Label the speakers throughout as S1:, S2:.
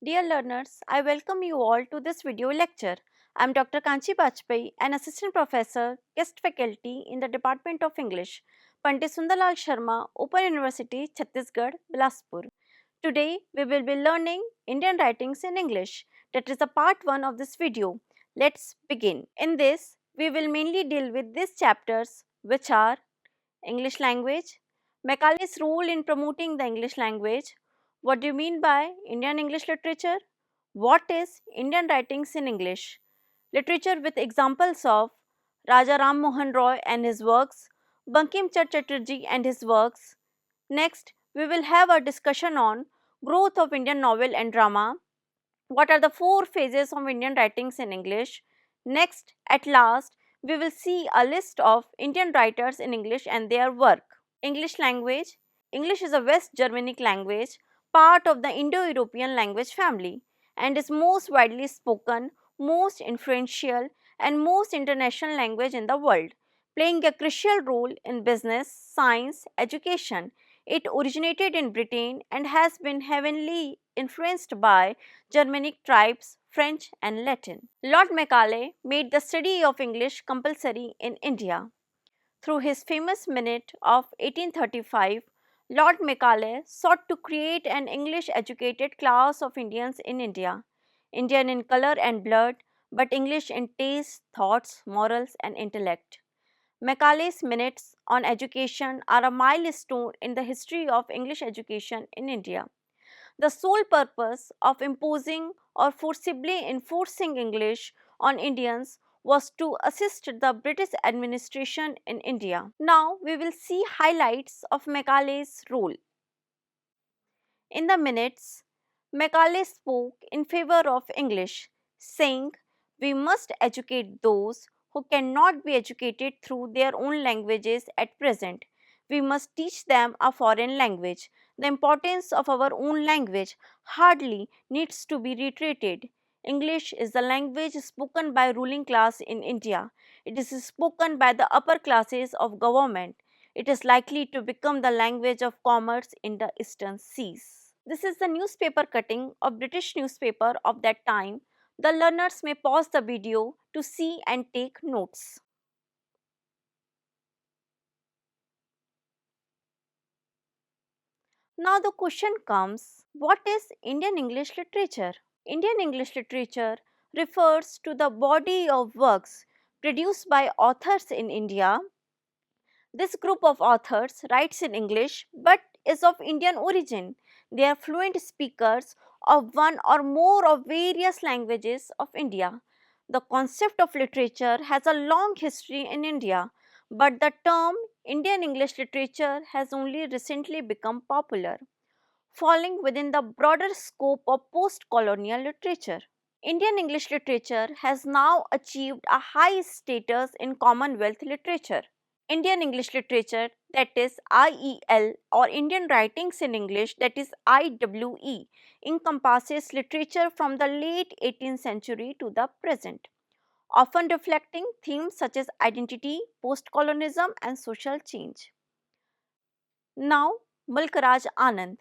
S1: Dear learners, I welcome you all to this video lecture. I am Dr. Kanchi Bajpai, an assistant professor, guest faculty in the Department of English, Pandit Sundarlal Sharma, Open University, Chhattisgarh, Bilaspur. Today, we will be learning Indian writings in English. That is the part 1 of this video. Let's begin. In this, we will mainly deal with these chapters, which are English language, Macaulay's role in promoting the English language. What do you mean by Indian English literature? What is Indian writings in English? Literature with examples of Raja Ram Mohan Roy and his works, Bankim Chand Chatterjee and his works. Next, we will have a discussion on growth of Indian novel and drama. What are the four phases of Indian writings in English? Next, at last, we will see a list of Indian writers in English and their work. English language. English is a West Germanic language, part of the Indo-European language family, and is most widely spoken, most influential, and most international language in the world, playing a crucial role in business, science, education. It originated in Britain and has been heavily influenced by Germanic tribes, French and Latin. Lord Macaulay made the study of English compulsory in India. Through his famous Minute of 1835, Lord Macaulay sought to create an English educated class of Indians in India, Indian in color and blood, but English in taste, thoughts, morals, and intellect. Macaulay's Minutes on Education are a milestone in the history of English education in India. The sole purpose of imposing or forcibly enforcing English on Indians was to assist the British administration in India. Now we will see highlights of Macaulay's role. In the minutes, Macaulay spoke in favor of English, saying, "We must educate those who cannot be educated through their own languages at present. We must teach them a foreign language. The importance of our own language hardly needs to be reiterated. English is the language spoken by ruling class in India. It is spoken by the upper classes of government. It is likely to become the language of commerce in the eastern seas." This is the newspaper cutting of British newspaper of that time. The learners may pause the video to see and take notes. Now the question comes, what is Indian English literature? Indian English literature refers to the body of works produced by authors in India. This group of authors writes in English but is of Indian origin. They are fluent speakers of one or more of various languages of India. The concept of literature has a long history in India, but the term Indian English literature has only recently become popular, falling within the broader scope of post-colonial literature. Indian English literature has now achieved a high status in Commonwealth literature. Indian English literature, that is IEL, or Indian writings in English, that is IWE, encompasses literature from the late 18th century to the present, often reflecting themes such as identity, post-colonialism and social change. Now, Mulk Raj Anand.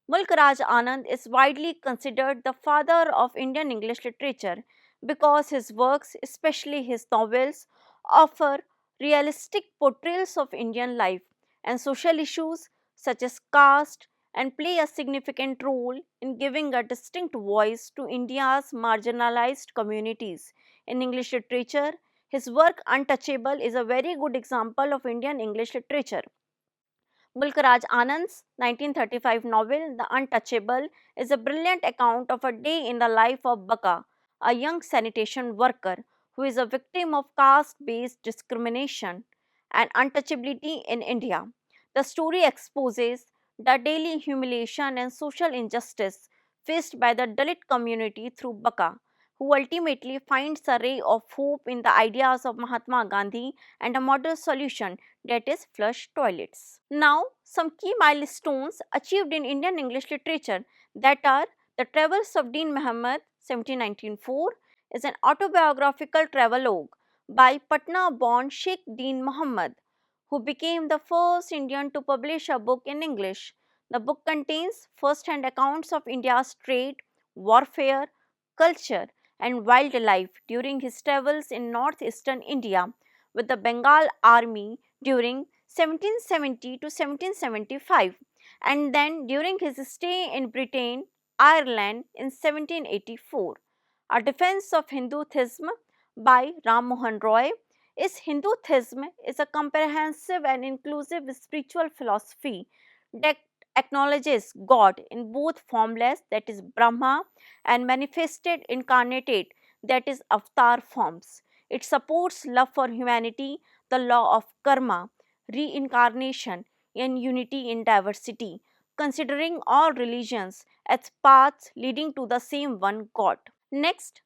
S1: Mulk Raj Anand is widely considered the father of Indian English literature because his works, especially his novels, offer realistic portrayals of Indian life and social issues such as caste and play a significant role in giving a distinct voice to India's marginalized communities. In English literature, his work Untouchable is a very good example of Indian English literature. Mulk Raj Anand's 1935 novel The Untouchable is a brilliant account of a day in the life of Baka, a young sanitation worker who is a victim of caste-based discrimination and untouchability in India. The story exposes the daily humiliation and social injustice faced by the Dalit community through Baka, who ultimately finds a ray of hope in the ideas of Mahatma Gandhi and a modern solution, that is flush toilets. Now, some key milestones achieved in Indian English literature, that are The Travels of Dean Muhammad 1794 is an autobiographical travelogue by Patna-born Sheikh Dean Muhammad, who became the first Indian to publish a book in English. The book contains first-hand accounts of India's trade, warfare, culture, and wildlife during his travels in northeastern India with the Bengal army during 1770 to 1775, and then during his stay in Britain, Ireland in 1784. A Defense of Hinduism by Ram Mohan Roy is Hinduism is a comprehensive and inclusive spiritual philosophy that acknowledges God in both formless, that is Brahma, and manifested incarnated, that is avatar forms. It supports love for humanity, the law of karma, reincarnation, and unity in diversity, considering all religions as paths leading to the same one God. Next,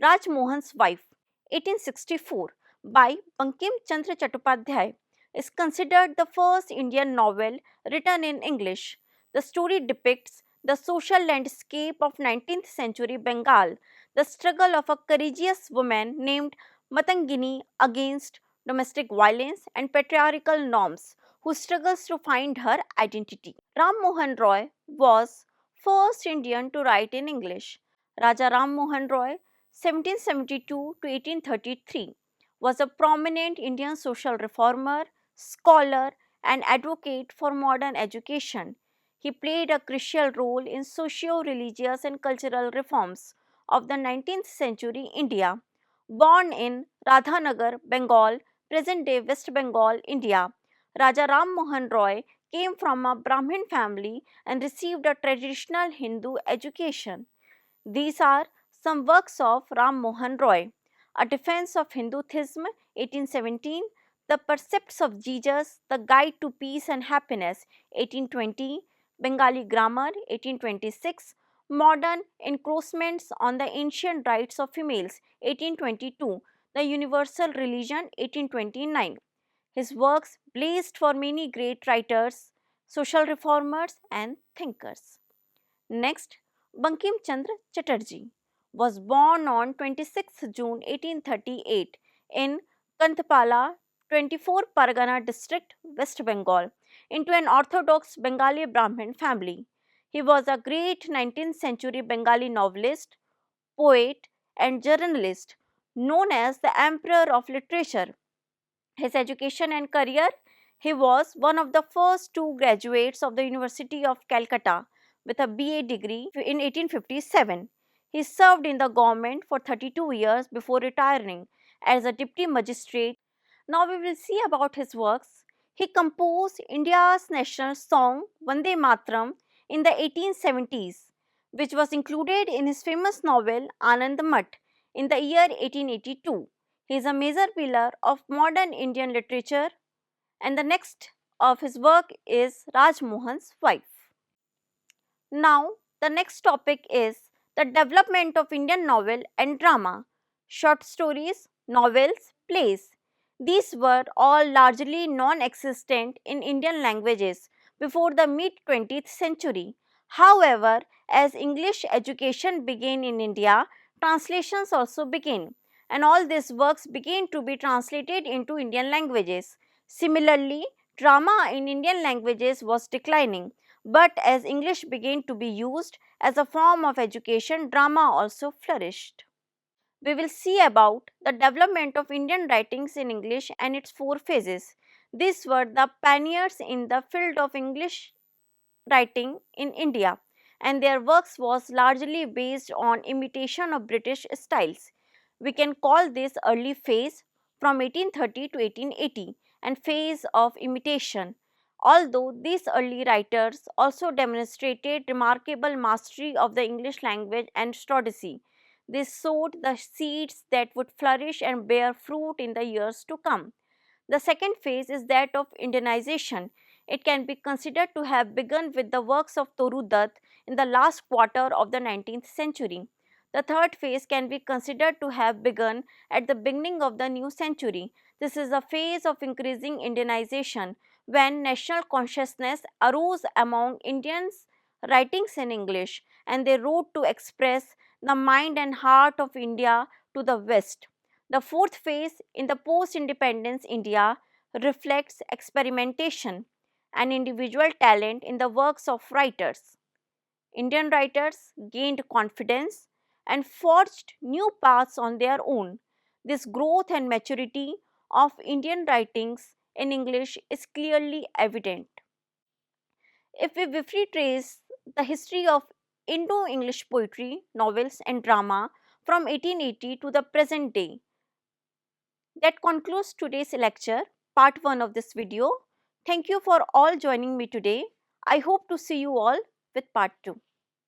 S1: Raj Mohan's Wife, 1864, by Bankim Chandra Chattopadhyay, is considered the first Indian novel written in English. The story depicts the social landscape of 19th century Bengal, the struggle of a courageous woman named Matangini against domestic violence and patriarchal norms, who struggles to find her identity. Ram Mohan Roy was first Indian to write in English. Raja Ram Mohan Roy 1772 to 1833, was a prominent Indian social reformer, scholar, and advocate for modern education. He played a crucial role in socio religious and cultural reforms of the 19th century India. Born in Radhanagar, Bengal, present day West Bengal, India, Raja Ram Mohan Roy came from a Brahmin family and received a traditional Hindu education. These are some works of Ram Mohan Roy: A Defense of Hinduism, 1817, The Precepts of Jesus, The Guide to Peace and Happiness, 1820, Bengali Grammar, 1826, Modern Encroachments on the Ancient Rights of Females, 1822, The Universal Religion, 1829. His works blazed for many great writers, social reformers, and thinkers. Next, Bankim Chandra Chatterjee was born on 26 June 1838 in Kantapala, 24 Pargana district, West Bengal, into an orthodox Bengali Brahmin family. He was a great 19th century Bengali novelist, poet, and journalist known as the Emperor of Literature. His education and career: he was one of the first two graduates of the University of Calcutta with a BA degree in 1857. He served in the government for 32 years before retiring as a deputy magistrate. Now we will see about his works. He composed India's national song Vande Mataram in the 1870s, which was included in his famous novel Anand Mat in the year 1882. He is a major pillar of modern Indian literature, and the next of his work is Raj Mohan's Wife. Now, the next topic is the development of Indian novel and drama, short stories, novels, plays. These were all largely non existent in Indian languages before the mid 20th century. However, as English education began in India, translations also began, and all these works began to be translated into Indian languages. Similarly, drama in Indian languages was declining, but as English began to be used as a form of education, drama also flourished. We will see about the development of Indian writings in English and its four phases. These were the pioneers in the field of English writing in India, and their works was largely based on imitation of British styles. We can call this early phase from 1830 to 1880 and phase of imitation. Although these early writers also demonstrated remarkable mastery of the English language and strategy, they sowed the seeds that would flourish and bear fruit in the years to come. The second phase is that of Indianization. It can be considered to have begun with the works of Toru Dutt in the last quarter of the 19th century. The third phase can be considered to have begun at the beginning of the new century. This is a phase of increasing Indianization when national consciousness arose among Indians writing in English, and they wrote to express the mind and heart of India to the West. The fourth phase in the post independence India reflects experimentation and individual talent in the works of writers. Indian writers gained confidence and forged new paths on their own. This growth and maturity of Indian writings in English is clearly evident. If we briefly trace the history of Indo English poetry, novels, and drama from 1880 to the present day, that concludes today's lecture, part 1 of this video. Thank you for all joining me today. I hope to see you all with part 2.